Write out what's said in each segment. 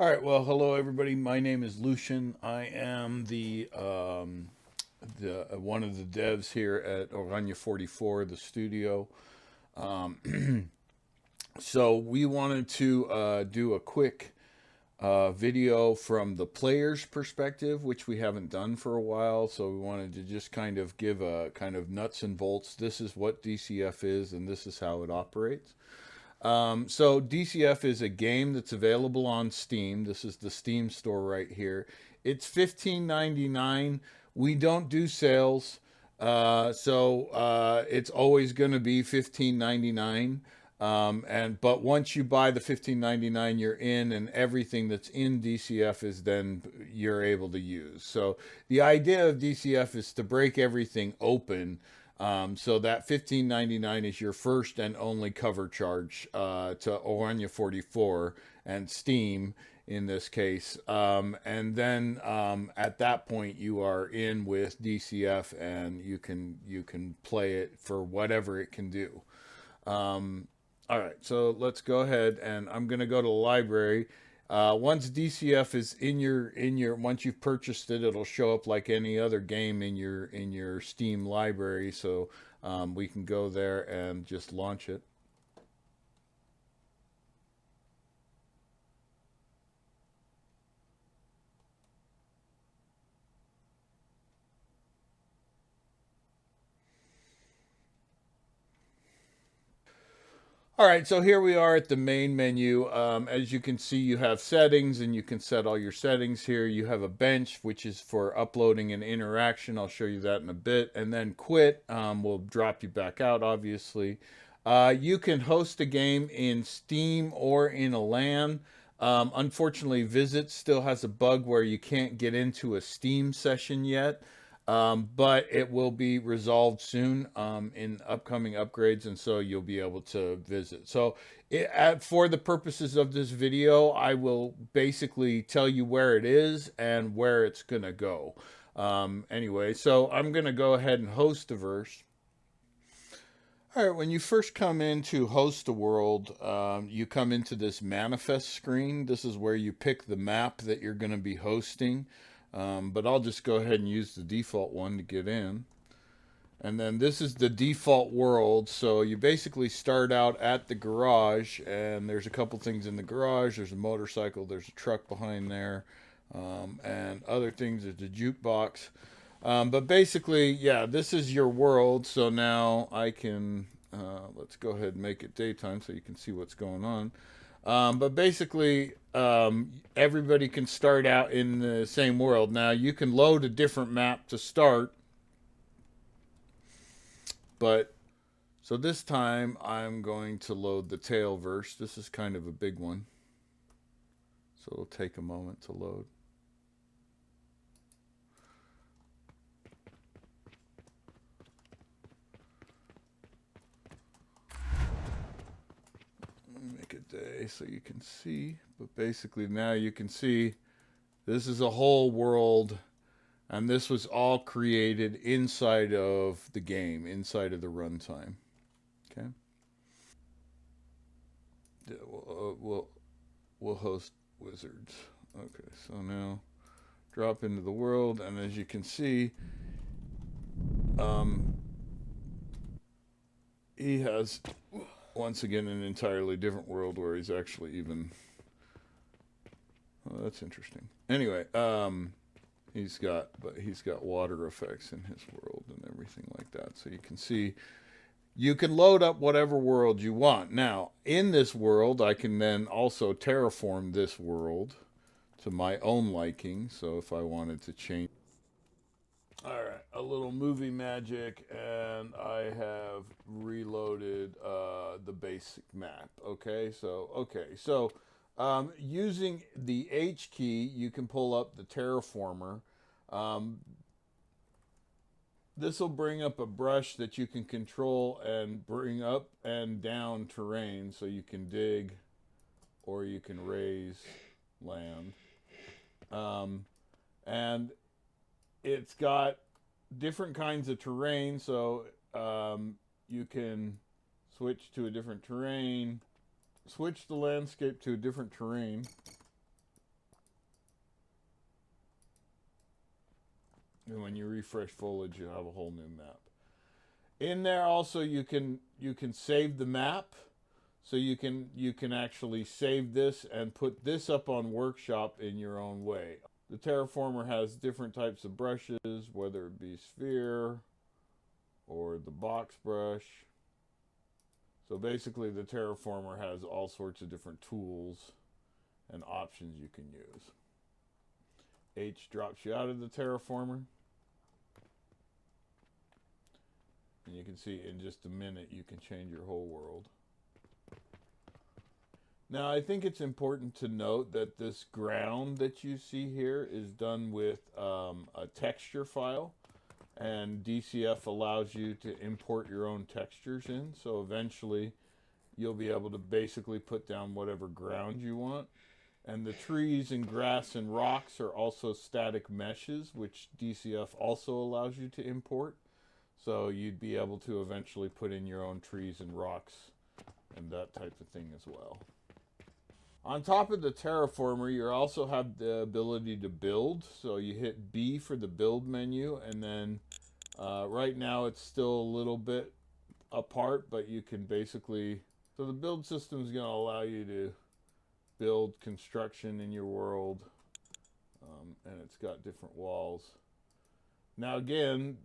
All right. Well, hello everybody. My name is Lucien. I am the one of the devs here at Oranje 44, the studio. So we wanted to do a quick video from the player's perspective, which we haven't done for a while. So we wanted to just kind of give a kind of nuts and bolts. This is what DCF is, and this is how it operates. So DCF is a game that's available on Steam. This is the Steam store right here. It's 15.99. We don't do sales, so it's always going to be 15.99. And but once you buy the 15.99, you're in, and everything that's in DCF is then you're able to use. So the idea of DCF is to break everything open, so that 15.99 is your first and only cover charge to Oranje 44 and Steam in this case, and then at that point you are in with DCF and you can play it for whatever it can do. Um, all right, so let's go ahead and I'm gonna go to the library. Once DCF is in your once you've purchased it, it'll show up like any other game in your Steam library. So we can go there and just launch it. All right, so here we are at the main menu. As you can see, you have settings, and you can set all your settings here. You have a bench, which is for uploading and interaction. I'll show you that in a bit. And then quit will drop you back out, obviously. You can host a game in Steam or in a LAN. Unfortunately, Visit still has a bug where you can't get into a Steam session yet. But it will be resolved soon in upcoming upgrades, and so you'll be able to visit. So, for the purposes of this video, I will basically tell you where it is and where it's going to go. Anyway, so I'm going to go ahead and host a verse. All right, when you first come in to host a world, you come into this manifest screen. This is where you pick the map that you're going to be hosting. But I'll just go ahead and use the default one to get in. And then this is the default world. So you basically start out at the garage, and there's a couple things in the garage. There's a motorcycle, there's a truck behind there, and other things. There's a jukebox. But basically, yeah, this is your world. So now I can, let's go ahead and make it daytime so you can see what's going on. But basically, everybody can start out in the same world. Now, you can load a different map to start, but so this time I'm going to load the Tailverse. This is kind of a big one, so it'll take a moment to load. Let me make a day so you can see. But basically, now you can see this is a whole world, and this was all created inside of the game, inside of the runtime. Okay. Yeah, we'll host wizards. Okay, so now drop into the world, and as you can see, um, he has once again an entirely different world where he's actually even. Oh, that's interesting. Anyway, he's got water effects in his world and everything like that. So you can see you can load up whatever world you want. Now, in this world, I can then also terraform this world to my own liking. So if I wanted to change. All right, a little movie magic, and I have reloaded the basic map. Okay, so using the H key, you can pull up the terraformer. Um, this will bring up a brush that you can control and bring up and down terrain, so you can dig or you can raise land. Um, and it's got different kinds of terrain, so you can switch to a different terrain, switch the landscape to a different terrain. And when you refresh foliage, you have a whole new map. In there also you can save the map. So you can actually save this and put this up on Workshop in your own way. The Terraformer has different types of brushes, whether it be sphere or the box brush. So basically the Terraformer has all sorts of different tools and options you can use. H drops you out of the Terraformer. And you can see in just a minute you can change your whole world. Now I think it's important to note that this ground that you see here is done with a texture file. And DCF allows you to import your own textures in. So eventually you'll be able to basically put down whatever ground you want. And the trees and grass and rocks are also static meshes, which DCF also allows you to import. So you'd be able to eventually put in your own trees and rocks and that type of thing as well. On top of the Terraformer, you also have the ability to build. So you hit B for the build menu, and then right now it's still a little bit apart, but you can basically... So the build system is going to allow you to build construction in your world, and it's got different walls. Now again,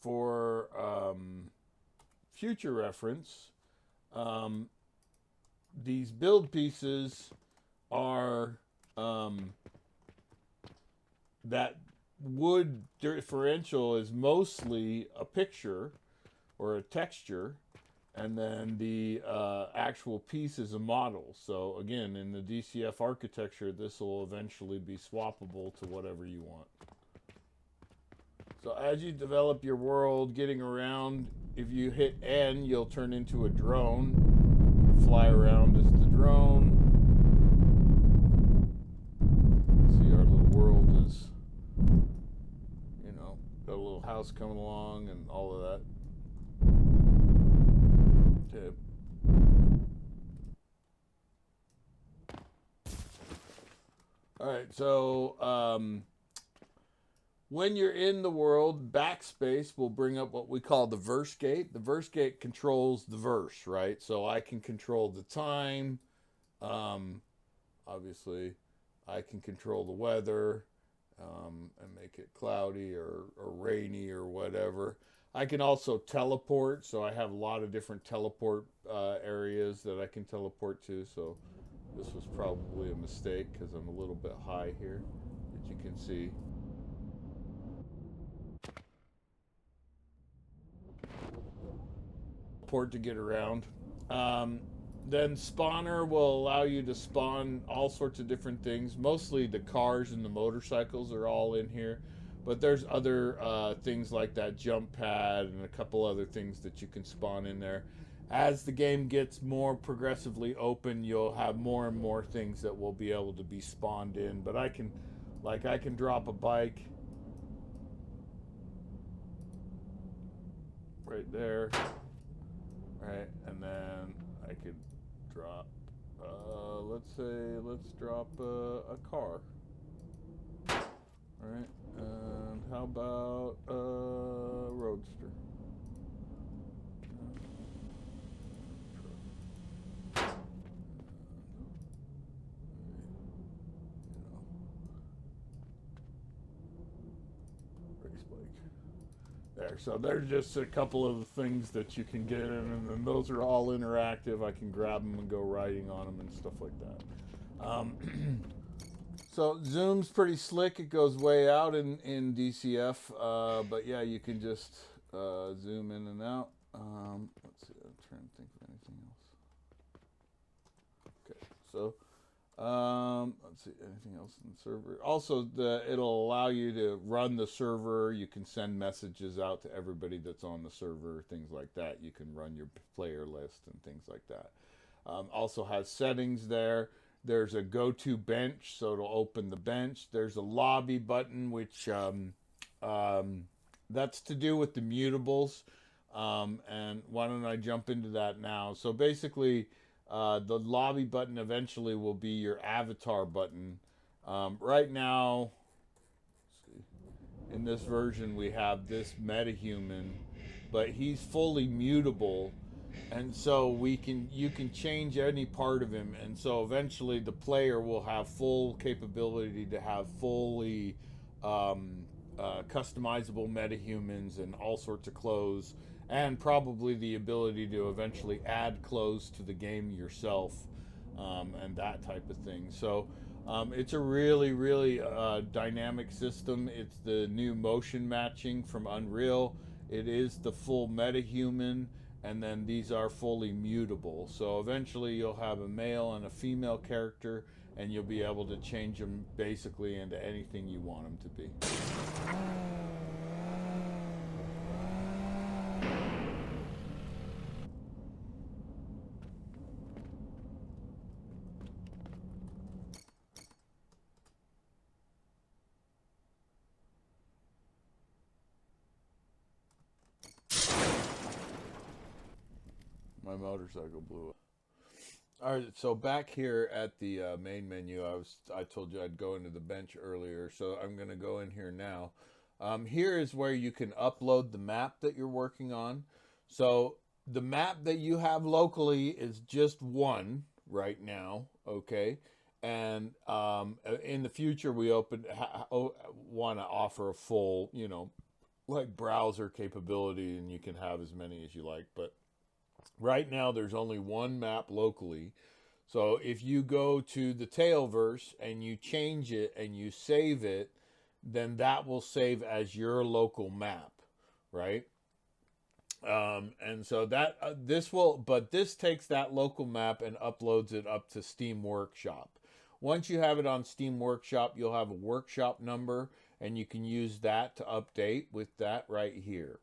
for future reference, these build pieces are that wood differential is mostly a picture or a texture, and then the actual piece is a model. So again, in the DCF architecture, this will eventually be swappable to whatever you want. So as you develop your world, getting around, if you hit N, you'll turn into a drone. Fly around as the drone. See, our little world is, you know, got a little house coming along and all of that. Okay. All right, so when you're in the world, backspace will bring up what we call the verse gate. The verse gate controls the verse, right? So I can control the time. Obviously, I can control the weather and make it cloudy or rainy or whatever. I can also teleport, so I have a lot of different teleport areas that I can teleport to. So this was probably a mistake because I'm a little bit high here, but you can see. Port to get around. Then spawner will allow you to spawn all sorts of different things. Mostly the cars and the motorcycles are all in here, but there's other things like that jump pad and a couple other things that you can spawn in there. As the game gets more progressively open, you'll have more and more things that will be able to be spawned in. But I can drop a bike right there. Right, and then I could drop, let's drop a car. All right, and how about a roadster? Race bike. There, so there's just a couple of things that you can get in, and then those are all interactive. I can grab them and go riding on them and stuff like that. So zoom's pretty slick. It goes way out in DCF, but yeah, you can just zoom in and out. Let's see, I'm trying to think of anything else. Okay, so let's see, anything else in the server? Also, it'll allow you to run the server. You can send messages out to everybody that's on the server, things like that. You can run your player list and things like that. Also has settings there. There's a go-to bench, so it'll open the bench. There's a lobby button, which that's to do with the mutables. And why don't I jump into that now? So basically, the lobby button eventually will be your avatar button. Right now, let's see. In this version, we have this metahuman, but he's fully mutable, and so you can change any part of him, and so eventually the player will have full capability to have fully um, customizable metahumans and all sorts of clothes, and probably the ability to eventually add clothes to the game yourself, and that type of thing. So it's a really, really dynamic system. It's the new motion matching from Unreal. It is the full metahuman, and then these are fully mutable. So eventually you'll have a male and a female character, and you'll be able to change them basically into anything you want them to be. My motorcycle blew up. All right, so back here at the main menu, I told you I'd go into the bench earlier, so I'm going to go in here now. Here is where you can upload the map that you're working on. So the map that you have locally is just one right now, okay? And in the future, we want to offer a full, like browser capability, and you can have as many as you like. But right now, there's only one map locally. So if you go to the Tailverse and you change it and you save it, then that will save as your local map, right? And so that this takes that local map and uploads it up to Steam Workshop. Once you have it on Steam Workshop, you'll have a workshop number, and you can use that to update with that right here.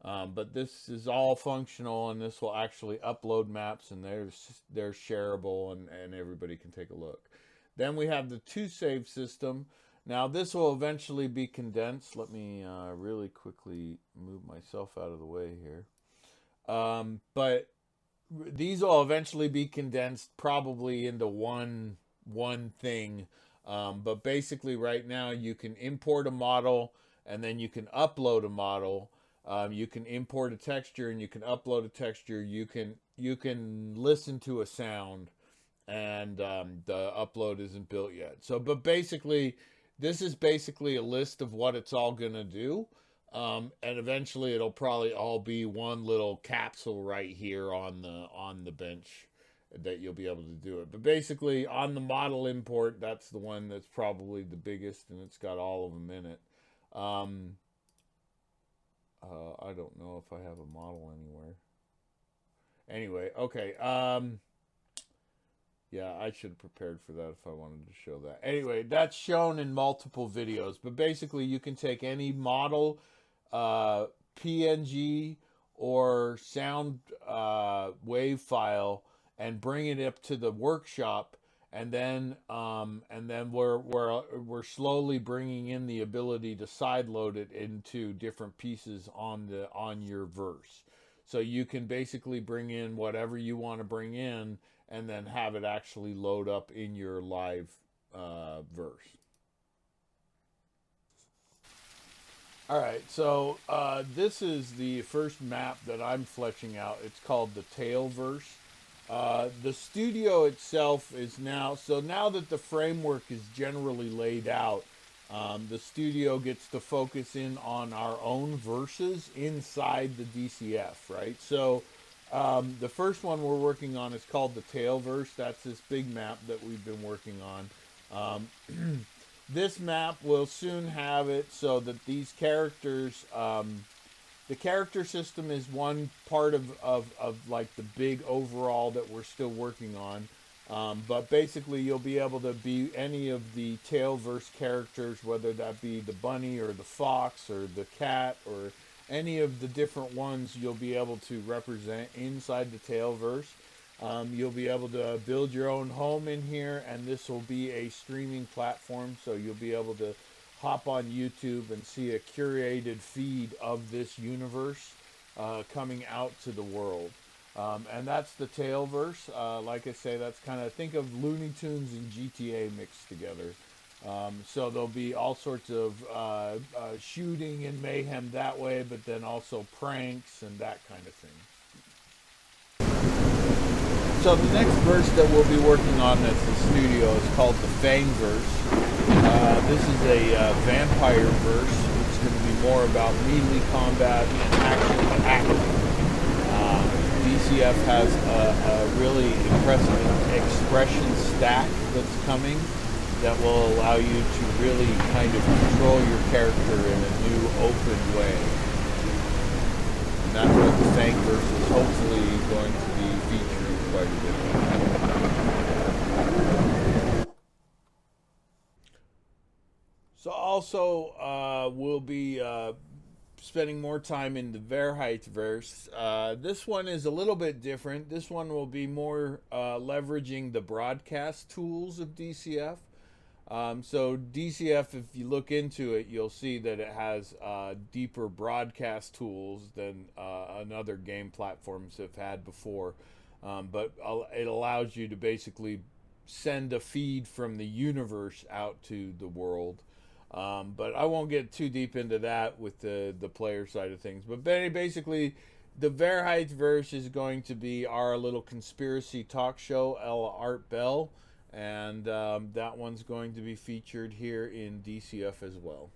But this is all functional, and this will actually upload maps, and they're shareable, and everybody can take a look. Then we have the two save system. Now this will eventually be condensed. Let me really quickly move myself out of the way here. But these will eventually be condensed probably into one thing. But basically, right now you can import a model, and then you can upload a model. You can import a texture, and you can upload a texture. You can listen to a sound, and the upload isn't built yet. So, but basically, this is basically a list of what it's all gonna do. And eventually, it'll probably all be one little capsule right here on the bench that you'll be able to do it. But basically, on the model import, that's the one that's probably the biggest, and it's got all of them in it. Um, I don't know if I have a model anywhere. Anyway, okay. Yeah, I should have prepared for that if I wanted to show that. Anyway, that's shown in multiple videos, but basically you can take any model, uh, PNG or sound wave file and bring it up to the workshop, and then we're slowly bringing in the ability to side load it into different pieces on your verse. So you can basically bring in whatever you want to bring in, and then have it actually load up in your live verse. All right, so this is the first map that I'm fleshing out. It's called the Tailverse. The studio itself is now that the framework is generally laid out, the studio gets to focus in on our own verses inside the DCF, right? So the first one we're working on is called the Tailverse. That's this big map that we've been working on. This map will soon have it so that these characters, the character system is one part of like the big overall that we're still working on. But basically, you'll be able to be any of the Tailverse characters, whether that be the bunny or the fox or the cat or any of the different ones you'll be able to represent inside the Tailverse. You'll be able to build your own home in here, and this will be a streaming platform, so you'll be able to hop on YouTube and see a curated feed of this universe coming out to the world. And that's the Tailverse. Like I say, that's kind of, think of Looney Tunes and GTA mixed together. So there'll be all sorts of shooting and mayhem that way, but then also pranks and that kind of thing. So the next verse that we'll be working on at the studio is called the Fang verse. This is a vampire verse. It's going to be more about melee combat and actual acting. DCF has a really impressive expression stack that's coming that will allow you to really kind of control your character in a new open way. And that's what the Fang verse is hopefully going to be featuring quite a bit. So also we'll be spending more time in the Verheit verse. This one is a little bit different. This one will be more leveraging the broadcast tools of DCF. So DCF, if you look into it, you'll see that it has deeper broadcast tools than another game platforms have had before. But it allows you to basically send a feed from the universe out to the world. But I won't get too deep into that with the player side of things. But basically, the Verheit verse is going to be our little conspiracy talk show, Art Bell. And that one's going to be featured here in DCF as well.